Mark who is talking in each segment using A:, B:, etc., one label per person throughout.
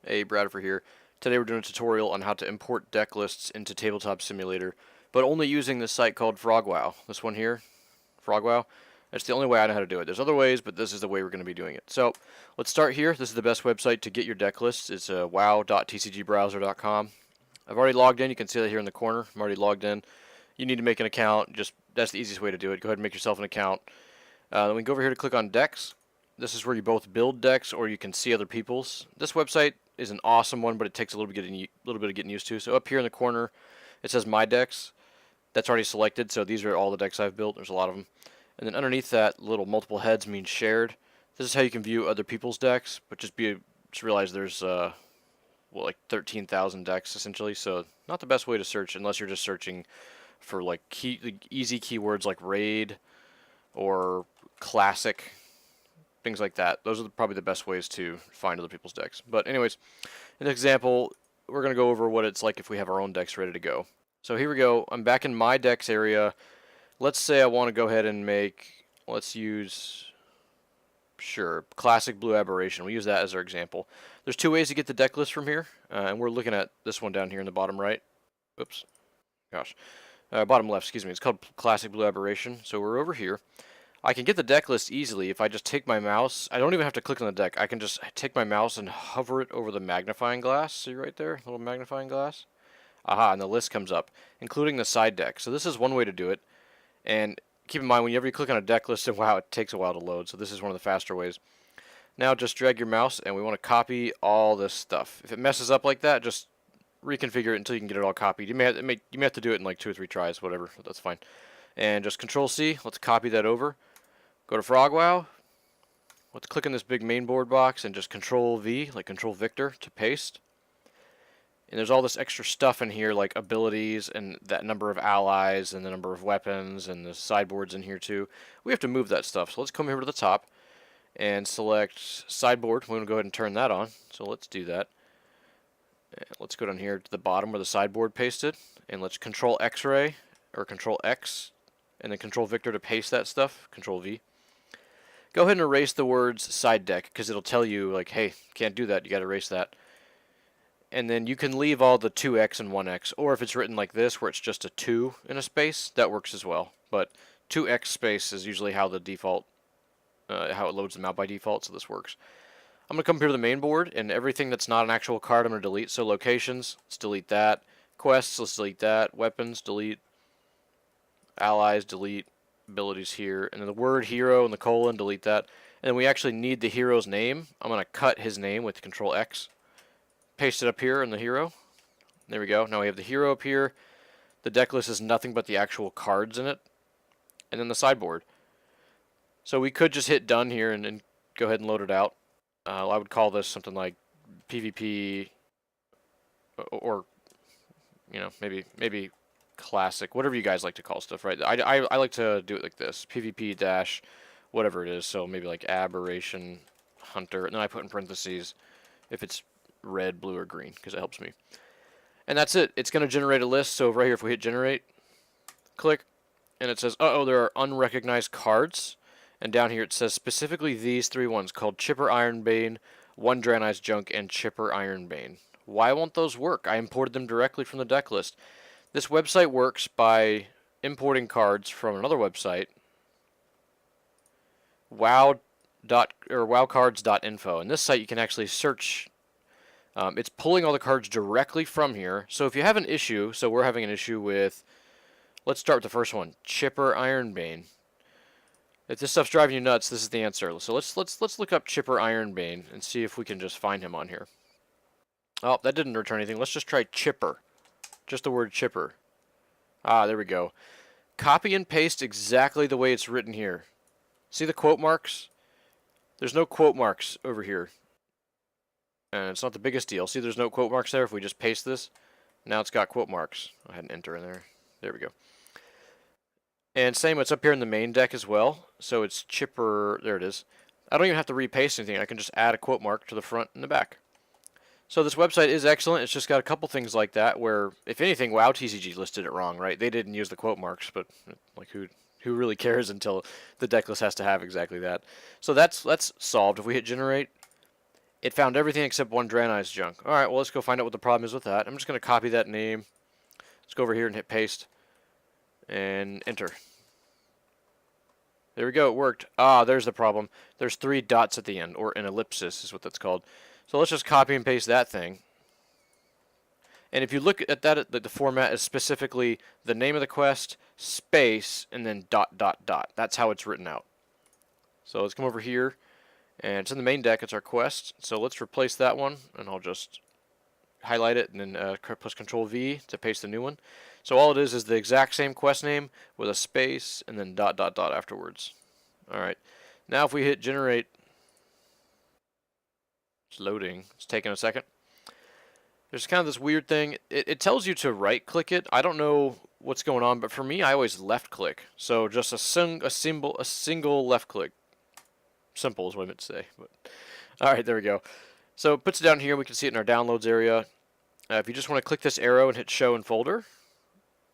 A: Hey, Bradford here. Today we're doing a tutorial on how to import deck lists into Tabletop Simulator, but only using this site called FrogWow. This one here, FrogWow. That's the only way I know how to do it. There's other ways, but this is the way we're going to be doing it. So let's start here. This is the best website to get your deck lists. It's wow.tcgbrowser.com. I've already logged in. You can see that here in the corner. I'm already logged in. You need to make an account. That's the easiest way to do it. Go ahead and make yourself an account. Then we can go over here to click on decks. This is where you both build decks or you can see other people's. This website is an awesome one, but it takes a little bit of getting used to. So up here in the corner, it says My Decks. That's already selected, so these are all the decks I've built. There's a lot of them. And then underneath that, little multiple heads means shared. This is how you can view other people's decks, but just realize there's like 13,000 decks essentially. So not the best way to search unless you're just searching for like easy keywords like raid or classic. Things like that. Those are probably the best ways to find other people's decks. But anyways, in this example, we're going to go over what it's like if we have our own decks ready to go. So here we go. I'm back in my decks area. Let's say I want to go ahead and let's use, Classic Blue Aberration. We'll use that as our example. There's two ways to get the deck list from here, and we're looking at this one down here in the bottom right. Oops. Gosh. Bottom left, excuse me. It's called Classic Blue Aberration. So we're over here. I can get the deck list easily if I just take my mouse. I don't even have to click on the deck. I can just take my mouse and hover it over the magnifying glass. See right there? Little magnifying glass. Aha, and the list comes up, including the side deck. So this is one way to do it. And keep in mind, whenever you click on a deck list, wow, it takes a while to load. So this is one of the faster ways. Now just drag your mouse, and we want to copy all this stuff. If it messes up like that, just reconfigure it until you can get it all copied. You may have to do it in like 2 or 3 tries, whatever. That's fine. And just Control-C. Let's copy that over. Go to FrogWow. Let's click on this big main board box and just Control-V, like Control Victor, to paste. And there's all this extra stuff in here, like abilities and that number of allies and the number of weapons and the sideboards in here too. We have to move that stuff. So let's come here to the top and select sideboard. We're going to go ahead and turn that on. So let's do that. And let's go down here to the bottom where the sideboard pasted. And let's Control X-ray or Control X and then Control Victor to paste that stuff. Control V. Go ahead and erase the words side deck because it'll tell you like, hey, can't do that. You got to erase that. And then you can leave all the 2x and 1x, or if it's written like this where it's just a 2 in a space, that works as well. But 2x space is usually how the default, how it loads them out by default, so this works. I'm going to come here to the main board, and everything that's not an actual card I'm going to delete. So locations, let's delete that. Quests, let's delete that. Weapons, delete. Allies, delete. Abilities here. And then the word hero and the colon, delete that. And then we actually need the hero's name. I'm going to cut his name with Control X. Paste it up here in the hero. There we go. Now we have the hero up here. The deck list is nothing but the actual cards in it. And then the sideboard. So we could just hit done here and go ahead and load it out. I would call this something like PvP or you know, maybe classic, whatever you guys like to call stuff, right? I like to do it like this. PvP dash whatever it is. So maybe like aberration hunter, and then I put in parentheses if it's red, blue, or green because it helps me. And that's it. It's going to generate a list. So right here, if we hit generate, click, and it says, uh-oh, there are unrecognized cards. And down here it says specifically these 3 ones called Chipper Ironbane, One Draenei's Junk, and Chipper Ironbane. Why won't those work? I imported them directly from the deck list. This website works by importing cards from another website, wowcards.info. And this site you can actually search. It's pulling all the cards directly from here. So if you have an issue, so we're having an issue with, let's start with the first one, Chipper Ironbane. If this stuff's driving you nuts, this is the answer. So let's look up Chipper Ironbane and see if we can just find him on here. Oh, that didn't return anything. Let's just try Chipper. Just the word Chipper. Ah, there we go. Copy and paste exactly the way it's written here. See the quote marks? There's no quote marks over here. And it's not the biggest deal. See, there's no quote marks there. If we just paste this, now it's got quote marks. I had an enter in there. There we go. And same, it's up here in the main deck as well. So it's Chipper. There it is. I don't even have to repaste anything. I can just add a quote mark to the front and the back. So this website is excellent. It's just got a couple things like that where, if anything, WoW TCG listed it wrong, right? They didn't use the quote marks, but like who really cares until the deck list has to have exactly that. So that's solved. If we hit generate, It found everything except one Draenei's junk. All right, well, let's go find out what the problem is with that. I'm just going to copy that name. Let's go over here and hit paste and enter. There we go, it worked. Ah, there's the problem. There's 3 dots at the end, or an ellipsis is what that's called. So let's just copy and paste that thing. And if you look at that, the format is specifically the name of the quest, space, and then dot, dot, dot. That's how it's written out. So let's come over here, and it's in the main deck. It's our quest. So let's replace that one, and I'll just highlight it, and then press Control V to paste the new one. So all it is the exact same quest name with a space, and then dot, dot, dot afterwards. All right. Now if we hit generate, it's loading. It's taking a second. There's kind of this weird thing. It tells you to right-click it. I don't know what's going on, but for me, I always left-click. So just a single left-click. Simple is what I meant to say. But all right, there we go. So it puts it down here. We can see it in our downloads area. If you just want to click this arrow and hit show in folder,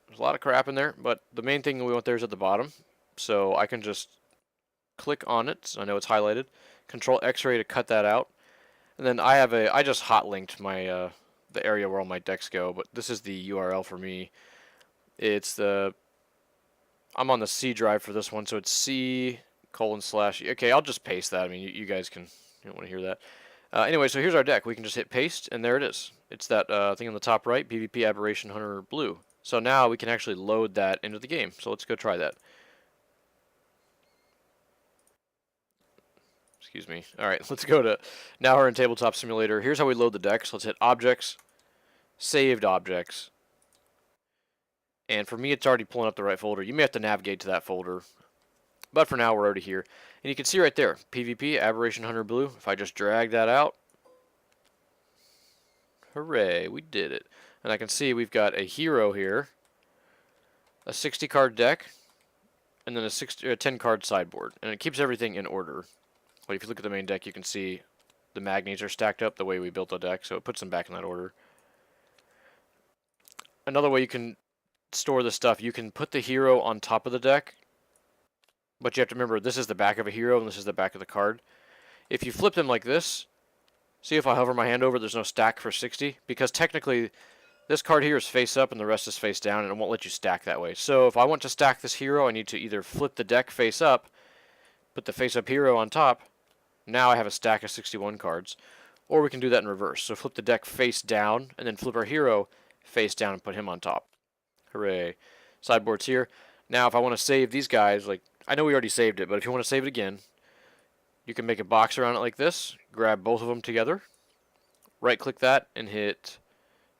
A: there's a lot of crap in there, but the main thing we want there is at the bottom. So I can just click on it. So I know it's highlighted. Control X-ray to cut that out. And then I just hot linked my the area where all my decks go, but this is the URL for me. It's I'm on the C drive for this one, so it's C:/. Okay, I'll just paste that. I mean, you guys you don't want to hear that. Anyway, so here's our deck. We can just hit paste, and there it is. It's that thing on the top right, PvP Aberration Hunter Blue. So now we can actually load that into the game. So let's go try that. Excuse me. All right, let's go to, now we're in Tabletop Simulator. Here's how we load the decks. Let's hit Objects, Saved Objects. And for me, it's already pulling up the right folder. You may have to navigate to that folder. But for now, we're already here. And you can see right there, PvP, Aberration Hunter Blue. If I just drag that out, hooray, we did it. And I can see we've got a hero here, a 60-card deck, and then a 10-card sideboard. And it keeps everything in order. But if you look at the main deck, you can see the Magnes are stacked up the way we built the deck, so it puts them back in that order. Another way you can store the stuff, you can put the hero on top of the deck, but you have to remember this is the back of a hero and this is the back of the card. If you flip them like this, see if I hover my hand over, there's no stack for 60, because technically this card here is face up and the rest is face down, and it won't let you stack that way. So if I want to stack this hero, I need to either flip the deck face up, put the face up hero on top. Now I have a stack of 61 cards. Or we can do that in reverse. So flip the deck face down, and then flip our hero face down and put him on top. Hooray. Sideboard's here. Now if I want to save these guys, like, I know we already saved it, but if you want to save it again, you can make a box around it like this, grab both of them together, right-click that, and hit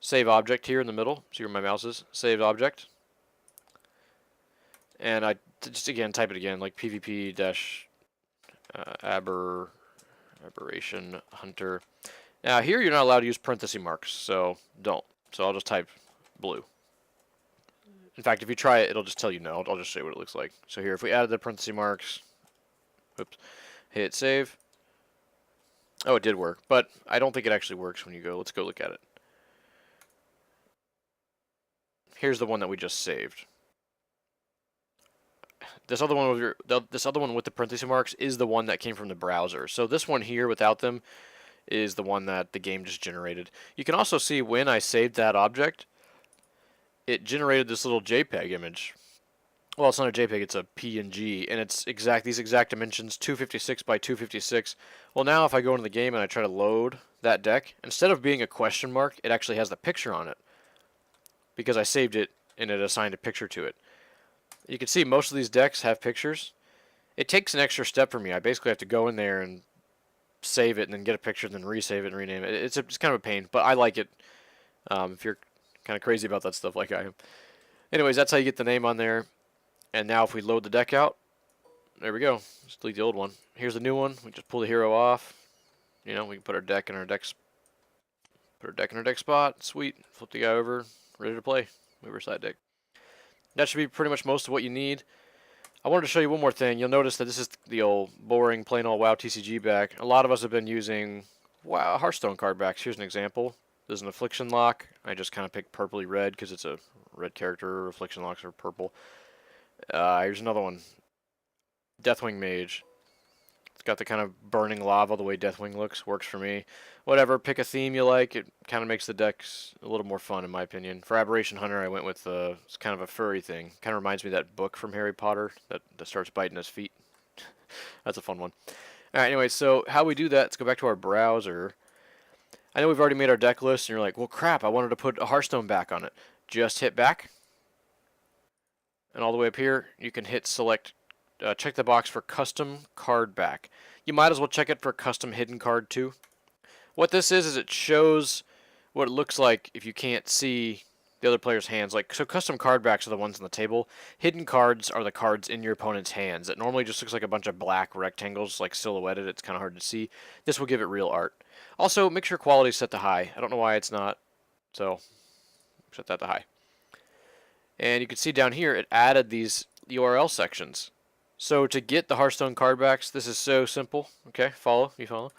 A: Save Object here in the middle. See where my mouse is? Save Object. And I just, again, type it again, like PvP Aberration Hunter. Now here you're not allowed to use parenthesis marks, so don't. So I'll just type blue. In fact, if you try it, it'll just tell you no. I'll just show you what it looks like. So here, if we added the parenthesis marks, oops, hit save. Oh, it did work, but I don't think it actually works when you go. Let's go look at it. Here's the one that we just saved. This other one with the parenthesis marks is the one that came from the browser. So this one here without them is the one that the game just generated. You can also see when I saved that object, it generated this little JPEG image. Well, it's not a JPEG, it's a PNG, and it's these exact dimensions, 256 by 256. Well, now if I go into the game and I try to load that deck, instead of being a question mark, it actually has the picture on it, because I saved it and it assigned a picture to it. You can see most of these decks have pictures. It takes an extra step for me. I basically have to go in there and save it and then get a picture and then resave it and rename it. It's kind of a pain, but I like it. If you're kind of crazy about that stuff like I am. Anyways, that's how you get the name on there. And now if we load the deck out, there we go. Just delete the old one. Here's the new one. We just pull the hero off. You know, we can put our deck in our deck. Put our deck in our deck spot. Sweet. Flip the guy over. Ready to play. Move our side deck. That should be pretty much most of what you need. I wanted to show you one more thing. You'll notice that this is the old boring plain old WoW TCG back. A lot of us have been using HearthStone card backs. Here's an example. There's an Affliction Lock. I just kind of picked purpley red because it's a red character. Affliction Locks are purple. Here's another one. Deathwing Mage. It's got the kind of burning lava, the way Deathwing looks. Works for me. Whatever, pick a theme you like. It kind of makes the decks a little more fun, in my opinion. For Aberration Hunter, I went with it's kind of a furry thing. Kind of reminds me of that book from Harry Potter that starts biting his feet. That's a fun one. Alright, anyway, so how we do that, let's go back to our browser. I know we've already made our deck list, and you're like, well, crap, I wanted to put a Hearthstone back on it. Just hit back. And all the way up here, you can hit select, check the box for custom card back. You might as well check it for custom hidden card too. What this is it shows what it looks like if you can't see the other player's hands. Like, so custom card backs are the ones on the table. Hidden cards are the cards in your opponent's hands. It normally just looks like a bunch of black rectangles, like silhouetted. It's kind of hard to see. This will give it real art. Also, make sure quality is set to high. I don't know why it's not, so set that to high. And you can see down here, it added these URL sections. So to get the Hearthstone card backs, this is so simple. Okay, follow, you follow.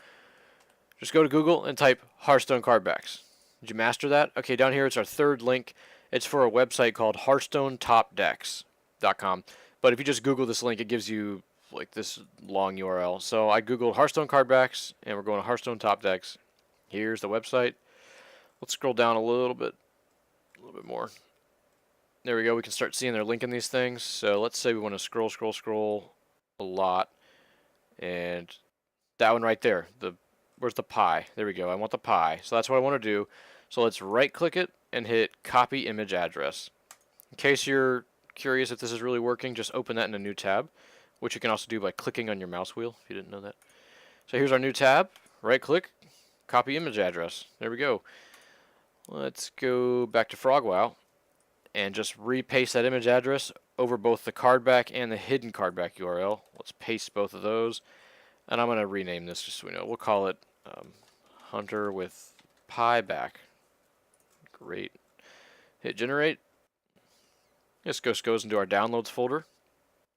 A: Just go to Google and type Hearthstone card backs. Did you master that? Okay, down here it's our third link. It's for a website called HearthStoneTopDecks.com. But if you just Google this link, it gives you like this long URL. So I Googled Hearthstone card backs, and we're going to Hearthstone Top Decks. Here's the website. Let's scroll down a little bit more. There we go. We can start seeing they're linking these things. So let's say we want to scroll a lot. And that one right there. Where's the pie? There we go. I want the pie. So that's what I want to do. So let's right click it and hit copy image address. In case you're curious if this is really working, just open that in a new tab, which you can also do by clicking on your mouse wheel if you didn't know that. So here's our new tab. Right click, copy image address. There we go. Let's go back to FrogWow and just repaste that image address over both the cardback and the hidden cardback URL. Let's paste both of those. And I'm going to rename this just so we know. We'll call it Hunter with Pie back. Great. Hit generate. This goes into our downloads folder.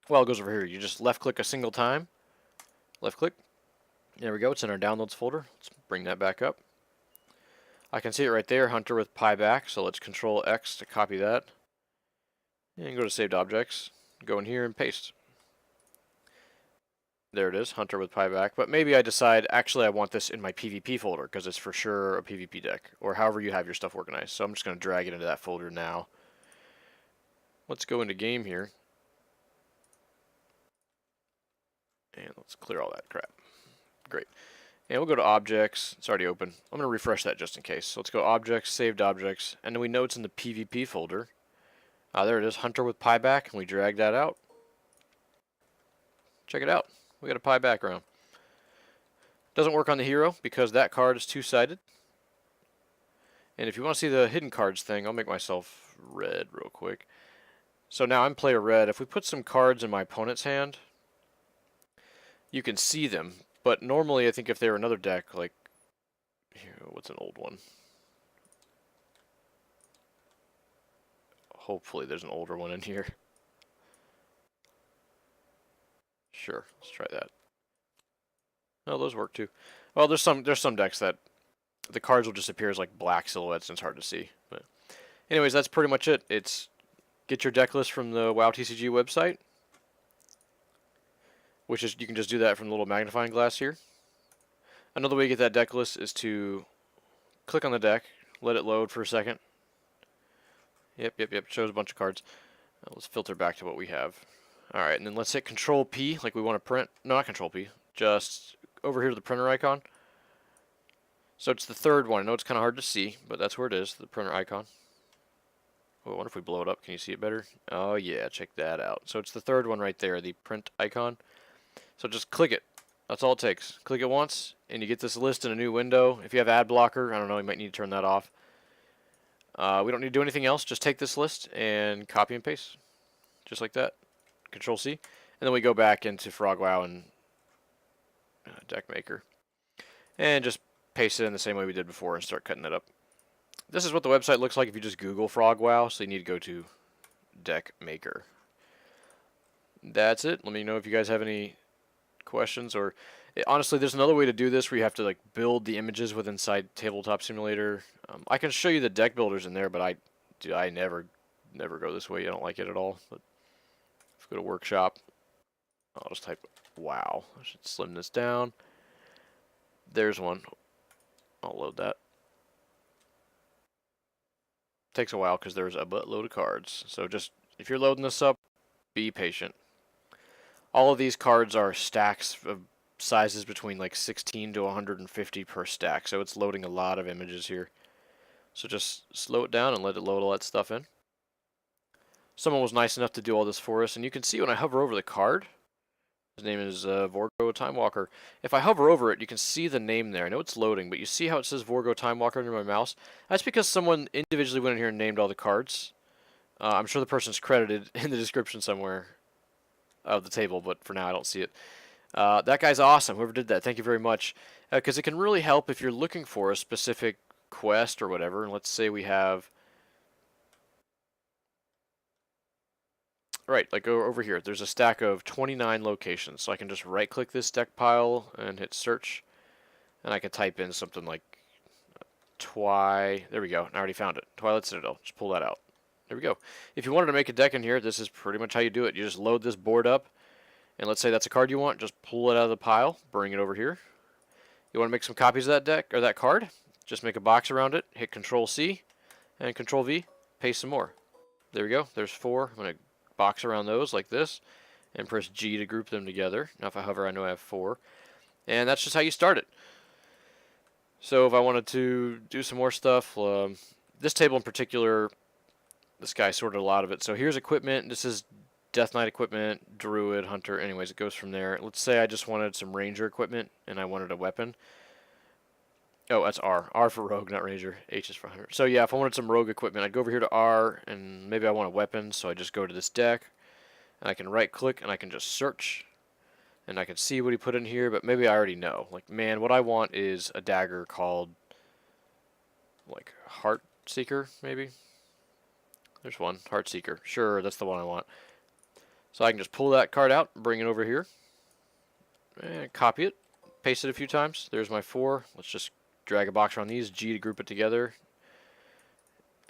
A: Well, it goes over here. You just left click a single time. Left click. There we go. It's in our downloads folder. Let's bring that back up. I can see it right there, Hunter with Pie back. So let's Control X to copy that. And go to Saved Objects. Go in here and paste. There it is, Hunter with Pie back. But maybe I decide, actually I want this in my PvP folder because it's for sure a PvP deck. Or however you have your stuff organized. So I'm just going to drag it into that folder now. Let's go into game here. And let's clear all that crap. Great. And we'll go to Objects. It's already open. I'm going to refresh that just in case. So let's go Objects, Saved Objects. And then we know it's in the PvP folder. There it is, Hunter with Pie back. And we drag that out. Check it out. We got a pie background. Doesn't work on the hero because that card is two-sided. And if you want to see the hidden cards thing, I'll make myself red real quick. So now I'm player red. If we put some cards in my opponent's hand, you can see them. But normally I think if they were another deck, like, here, what's an old one? Hopefully there's an older one in here. Sure, let's try that. No, those work too. Well, there's some decks that the cards will just appear as like black silhouettes and it's hard to see. But anyways, that's pretty much it. It's get your deck list from the WoW TCG website, which is you can just do that from the little magnifying glass here. Another way to get that deck list is to click on the deck, let it load for a second. Yep, shows a bunch of cards. Let's filter back to what we have. Alright, and then let's hit Control P, like we want to print. No, not Control P. Just over here to the printer icon. So it's the third one. I know it's kind of hard to see, but that's where it is, the printer icon. Oh, I wonder if we blow it up. Can you see it better? Oh, yeah, check that out. So it's the third one right there, the print icon. So just click it. That's all it takes. Click it once, and you get this list in a new window. If you have ad blocker, I don't know, you might need to turn that off. We don't need to do anything else. Just take this list and copy and paste. Just like that. Control C, and then we go back into FrogWow and Deckmaker, and just paste it in the same way we did before and start cutting it up. This is what the website looks like if you just Google FrogWow, so you need to go to Deckmaker. That's it. Let me know if you guys have any questions, or honestly, there's another way to do this where you have to like build the images with inside Tabletop Simulator. I can show you the deck builders in there, but I never go this way. I don't like it at all. But go to workshop. I'll just type Wow. I should slim this down. There's one. I'll load that. Takes a while because there's a buttload of cards. So just, if you're loading this up, be patient. All of these cards are stacks of sizes between like 16 to 150 per stack. So it's loading a lot of images here. So just slow it down and let it load all that stuff in. Someone was nice enough to do all this for us. And you can see when I hover over the card, his name is Vorgo Timewalker. If I hover over it, you can see the name there. I know it's loading, but you see how it says Vorgo Timewalker under my mouse? That's because someone individually went in here and named all the cards. I'm sure the person's credited in the description somewhere of the table, but for now I don't see it. That guy's awesome. Whoever did that, thank you very much. Because it can really help if you're looking for a specific quest or whatever. And let's say we have... Right, like over here, there's a stack of 29 locations. So I can just right-click this deck pile and hit search. And I can type in something like there we go. I already found it. Twilight Citadel. Just pull that out. There we go. If you wanted to make a deck in here, this is pretty much how you do it. You just load this board up. And let's say that's a card you want. Just pull it out of the pile. Bring it over here. You want to make some copies of that deck or that card? Just make a box around it. Hit Control-C and Control-V. Paste some more. There we go. There's 4. I'm going to box around those like this and press G to group them together. Now if I hover, I know I have 4. And that's just how you start it. So if I wanted to do some more stuff, this table in particular, this guy sorted a lot of it. So here's equipment. This is Death Knight equipment, Druid, Hunter. Anyways, it goes from there. Let's say I just wanted some Ranger equipment and I wanted a weapon. Oh, that's R. R for Rogue, not Ranger. H is for Hunter. So yeah, if I wanted some Rogue equipment, I'd go over here to R, and maybe I want a weapon, so I just go to this deck, and I can right-click, and I can just search, and I can see what he put in here, but maybe I already know. Like, man, what I want is a dagger called, like, Heartseeker, maybe? There's one. Heartseeker. Sure, that's the one I want. So I can just pull that card out, bring it over here, and copy it, paste it a few times. There's my 4. Let's just drag a box around these, G to group it together,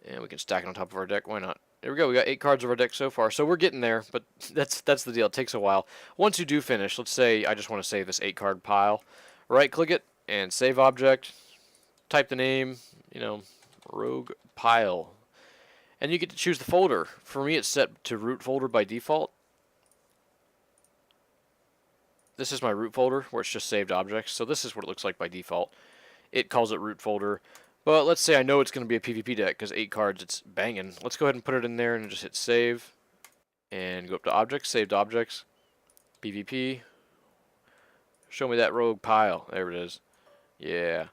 A: and we can stack it on top of our deck. Why not? There we go. We got 8 cards of our deck so far, so we're getting there. But that's the deal. It takes a while. Once you do finish, let's say I just want to save this 8-card pile. Right-click it and save object. Type the name, you know, Rogue Pile, and you get to choose the folder. For me, it's set to root folder by default. This is my root folder where it's just saved objects. So this is what it looks like by default. It calls it root folder. But let's say I know it's going to be a PvP deck because 8 cards, it's banging. Let's go ahead and put it in there and just hit save. And go up to objects, saved objects, PvP. Show me that Rogue Pile. There it is. Yeah.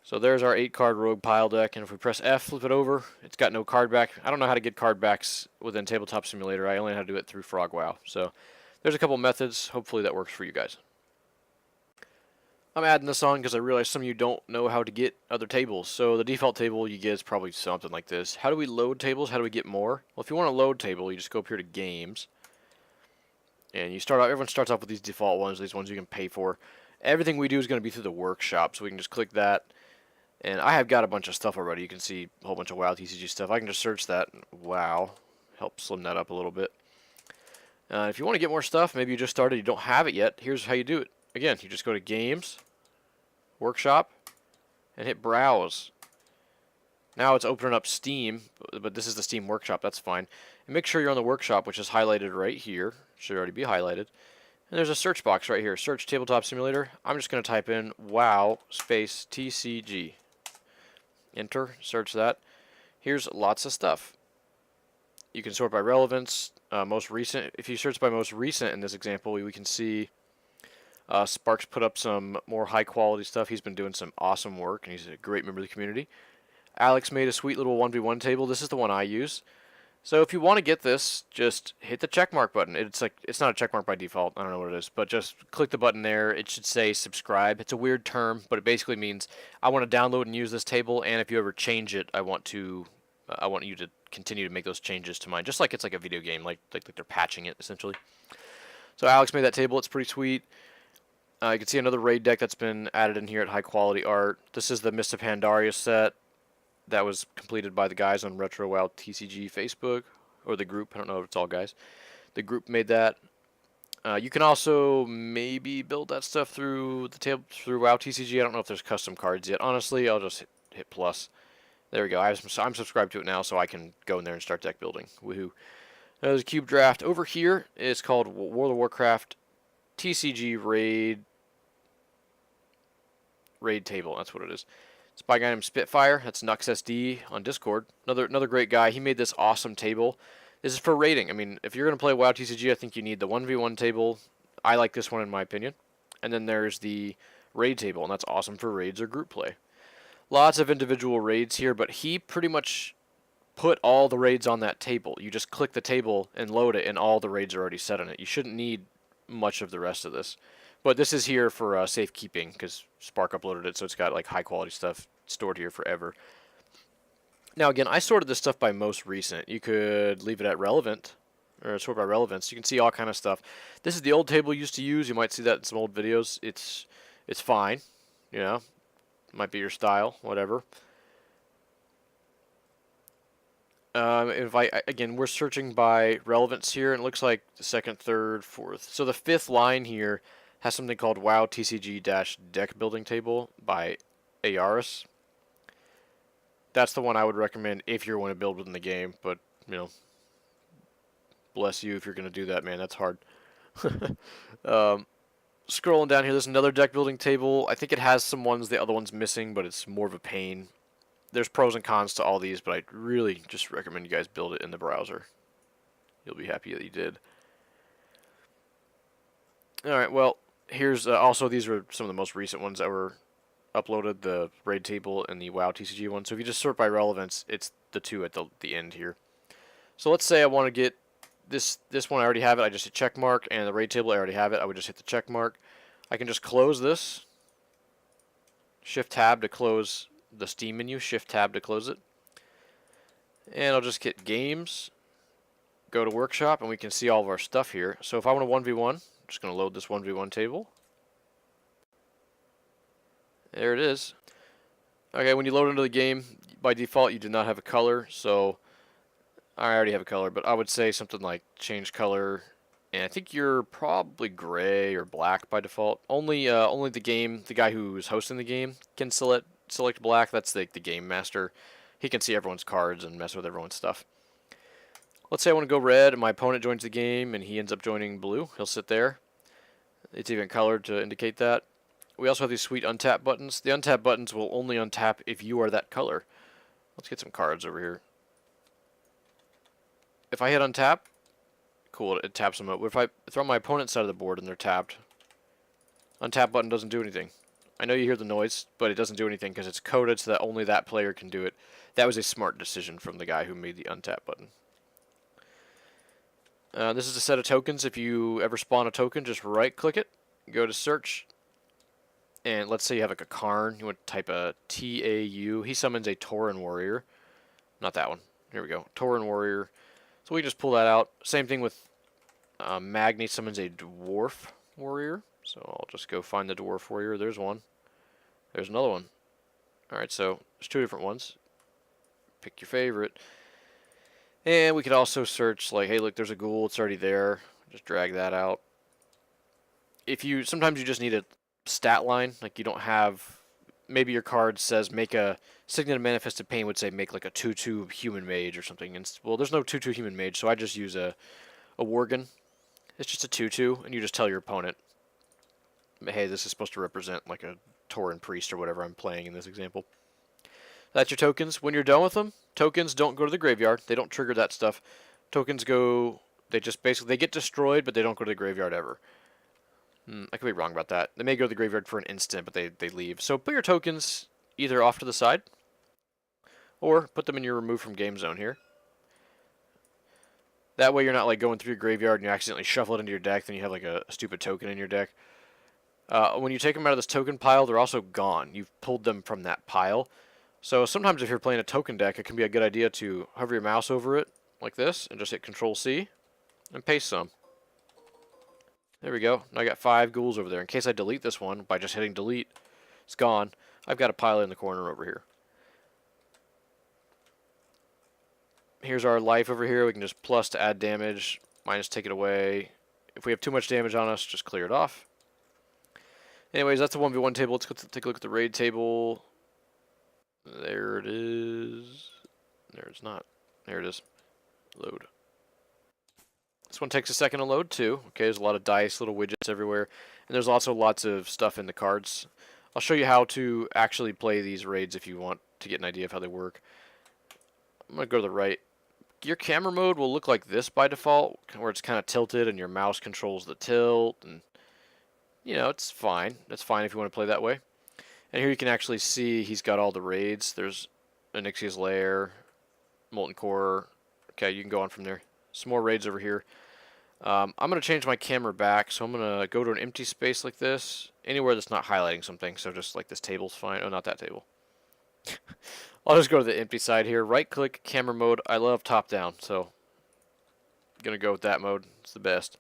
A: So there's our 8-card Rogue Pile deck. And if we press F, flip it over, it's got no card back. I don't know how to get card backs within Tabletop Simulator. I only know how to do it through Frog WoW. So there's a couple methods. Hopefully that works for you guys. I'm adding this on because I realize some of you don't know how to get other tables. So the default table you get is probably something like this. How do we load tables? How do we get more? Well, if you want to load table, you just go up here to Games. And you start out, everyone starts off with these default ones, these ones you can pay for. Everything we do is going to be through the workshop, so we can just click that. And I have got a bunch of stuff already. You can see a whole bunch of WoW TCG stuff. I can just search that. Wow. Help slim that up a little bit. If you want to get more stuff, maybe you just started, you don't have it yet, here's how you do it. Again, you just go to Games, Workshop, and hit Browse. Now it's opening up Steam, but this is the Steam Workshop, that's fine. And make sure you're on the Workshop, which is highlighted right here. Should already be highlighted. And there's a search box right here. Search Tabletop Simulator. I'm just going to type in WoW space TCG. Enter, search that. Here's lots of stuff. You can sort by relevance, most recent. If you search by most recent in this example, we can see Sparks put up some more high quality stuff. He's been doing some awesome work, and he's a great member of the community. Alex made a sweet little 1v1 table. This is the one I use. So if you want to get this, just hit the checkmark button. It's not a checkmark by default. I don't know what it is, but just click the button there. It should say subscribe. It's a weird term, but it basically means I want to download and use this table, and if you ever change it, I want you to continue to make those changes to mine, just like it's like a video game, like they're patching it essentially. So Alex made that table. It's pretty sweet. You can see another raid deck that's been added in here at high quality art. This is the Mist of Pandaria set that was completed by the guys on Retro WoW TCG Facebook, or the group. I don't know if it's all guys. The group made that. You can also maybe build that stuff through the table through WoW TCG. I don't know if there's custom cards yet. Honestly, I'll just hit plus. There we go. I'm subscribed to it now, so I can go in there and start deck building. Woohoo! There's a cube draft over here. It's called World of Warcraft TCG raid table. That's what it is. It's by a guy named Spitfire. That's Nux SD on Discord. Another great guy. He made this awesome table. This is for raiding. I mean, if you're going to play WoW TCG, I think you need the 1v1 table. I like this one in my opinion. And then there's the raid table, and that's awesome for raids or group play. Lots of individual raids here, but he pretty much put all the raids on that table. You just click the table and load it, and all the raids are already set on it. You shouldn't need much of the rest of this. But this is here for safekeeping, because Spark uploaded it, so it's got like high quality stuff stored here forever. Now again, I sorted this stuff by most recent. You could leave it at relevant, or sort by relevance. You can see all kind of stuff. This is the old table you used to use. You might see that in some old videos. It's fine, you know. Might be your style, whatever. If again, we're searching by relevance here, and it looks like the second, third, fourth. So the fifth line here has something called WoW TCG-Deck Building Table by Aeris. That's the one I would recommend if you're going to build within the game, but, you know, bless you if you're going to do that, man. That's hard. Scrolling down here, there's another deck building table. I think it has some ones the other one's missing, but it's more of a pain. There's pros and cons to all these, but I really just recommend you guys build it in the browser. You'll be happy that you did. Alright, well, here's also these are some of the most recent ones that were uploaded, the raid table and the WoW TCG one. So if you just sort by relevance, it's the two at the end here. So let's say I want to get this one, I already have it. I just hit check mark, and the raid table I already have it. I would just hit the check mark. I can just close this. Shift tab to close the Steam menu. Shift tab to close it. And I'll just hit games. Go to workshop, and we can see all of our stuff here. So if I want a 1v1, I'm just going to load this 1v1 table. There it is. Okay, when you load into the game, by default you do not have a color, so I already have a color, but I would say something like change color, and I think you're probably gray or black by default. Only the guy who's hosting the game can select black. That's the game master. He can see everyone's cards and mess with everyone's stuff. Let's say I want to go red, and my opponent joins the game, and he ends up joining blue. He'll sit there. It's even colored to indicate that. We also have these sweet untap buttons. The untap buttons will only untap if you are that color. Let's get some cards over here. If I hit untap, cool, it taps them up. But if I throw my opponent's side of the board and they're tapped, untap button doesn't do anything. I know you hear the noise, but it doesn't do anything because it's coded so that only that player can do it. That was a smart decision from the guy who made the untap button. This is a set of tokens. If you ever spawn a token, just right-click it, go to search, and let's say you have like a Karn. You want to type a T-A-U. He summons a Tauren Warrior. Not that one. Here we go. Tauren Warrior. So we just pull that out. Same thing with Magni summons a Dwarf Warrior. So I'll just go find the Dwarf Warrior. There's one. There's another one. Alright, so there's two different ones. Pick your favorite. And we could also search like, hey, look, there's a ghoul. It's already there. Just drag that out. Sometimes you just need a stat line. Like you don't have, maybe your card says make a Signet of Manifested Pain would say make like a 2/2 human mage or something. And well, there's no 2/2 human mage, so I just use a Worgen. It's just a 2/2, and you just tell your opponent, hey, this is supposed to represent like a Tauren priest or whatever I'm playing in this example. That's your tokens. When you're done with them, tokens don't go to the graveyard. They don't trigger that stuff. Tokens go, they just basically, they get destroyed, but they don't go to the graveyard ever. I could be wrong about that. They may go to the graveyard for an instant, but they leave. So put your tokens either off to the side, or put them in your remove from game zone here. That way you're not like going through your graveyard and you accidentally shuffle it into your deck, then you have like a stupid token in your deck. When you take them out of this token pile, they're also gone. You've pulled them from that pile. So sometimes if you're playing a token deck, it can be a good idea to hover your mouse over it like this and just hit Control-C and paste some. There we go. Now I got 5 ghouls over there. In case I delete this one by just hitting delete, it's gone. I've got a pile in the corner over here. Here's our life over here. We can just plus to add damage, minus take it away, If we have too much damage on us, just clear it off. Anyways, that's the 1v1 table. Let's go take a look at the raid table. There it is. There it's not. There it is. Load. This one takes a second to load too. Okay, there's a lot of dice, little widgets everywhere. And there's also lots of stuff in the cards. I'll show you how to actually play these raids if you want to get an idea of how they work. I'm going to go to the right. Your camera mode will look like this by default, where it's kind of tilted and your mouse controls the tilt. And, you know, it's fine. That's fine if you want to play that way. And here you can actually see he's got all the raids. There's Onyxia's Lair, Molten Core. Okay, you can go on from there. Some more raids over here. I'm going to change my camera back, so I'm going to go to an empty space like this. Anywhere that's not highlighting something, so just like this table's fine. Oh, not that table. I'll just go to the empty side here. Right-click, camera mode. I love top-down, so I'm going to go with that mode. It's the best.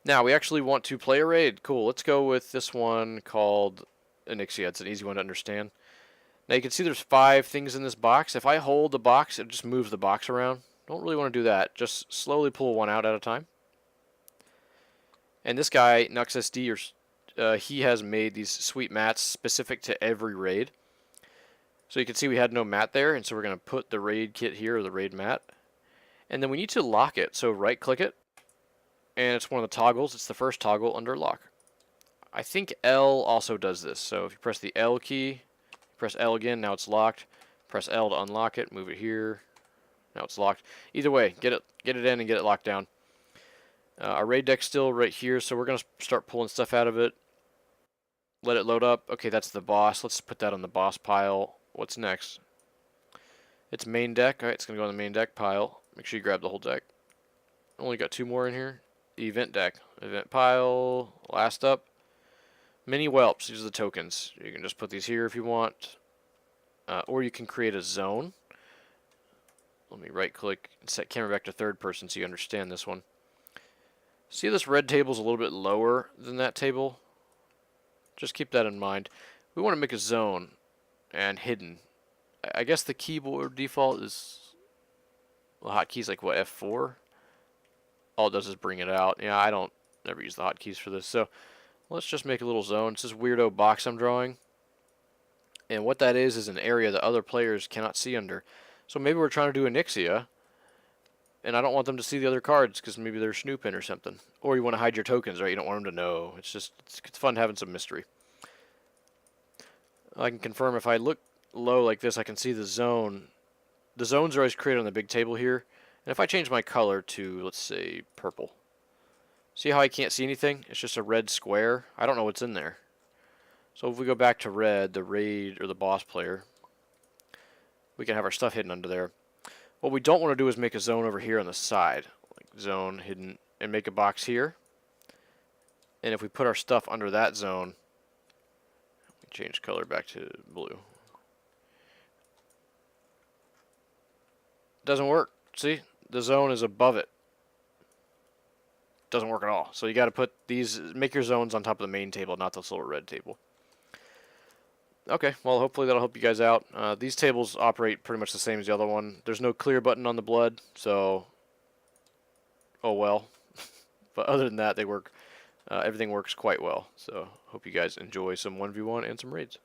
A: Now, we actually want to play a raid. Cool. Let's go with this one called Onyxia. It's an easy one to understand. Now, you can see there's 5 things in this box. If I hold the box, it just moves the box around. Don't really want to do that. Just slowly pull one out at a time. And this guy, NuxSD, he has made these sweet mats specific to every raid. So you can see we had no mat there, and so we're going to put the raid kit here, or the raid mat. And then we need to lock it. So right-click it, and it's one of the toggles. It's the first toggle under lock. I think L also does this. So if you press the L key, press L again, now it's locked. Press L to unlock it, move it here. Now it's locked. Either way, get it in and get it locked down. Our raid deck's still right here, so we're going to start pulling stuff out of it. Let it load up. Okay, that's the boss. Let's put that on the boss pile. What's next? It's main deck. Alright, it's going to go on the main deck pile. Make sure you grab the whole deck. Only got 2 more in here. The event deck. Event pile. Last up. Mini whelps. These are the tokens. You can just put these here if you want. Or you can create a zone. Let me right click and set camera back to third person so you understand this one. See, this red table's a little bit lower than that table. Just keep that in mind. We want to make a zone and hidden. I guess the keyboard default is, well, hotkeys like what, F4? All it does is bring it out. Yeah, I don't never use the hotkeys for this. So let's just make a little zone. It's this weirdo box I'm drawing. And what that is an area that other players cannot see under. So maybe we're trying to do Onyxia, and I don't want them to see the other cards because maybe they're snooping or something. Or you want to hide your tokens, right? You don't want them to know. It's just, it's fun having some mystery. I can confirm if I look low like this, I can see the zone. The zones are always created on the big table here. And if I change my color to, let's say, purple. See how I can't see anything? It's just a red square. I don't know what's in there. So if we go back to red, the raid or the boss player, we can have our stuff hidden under there. What we don't want to do is make a zone over here on the side. Like zone, hidden, and make a box here. And if we put our stuff under that zone, we change color back to blue. Doesn't work. See? The zone is above it. Doesn't work at all. So you got to put these, make your zones on top of the main table, not this little red table. Okay, well, hopefully that'll help you guys out. These tables operate pretty much the same as the other one. There's no clear button on the blood, so oh well. But other than that, they work. Everything works quite well. So hope you guys enjoy some 1v1 and some raids.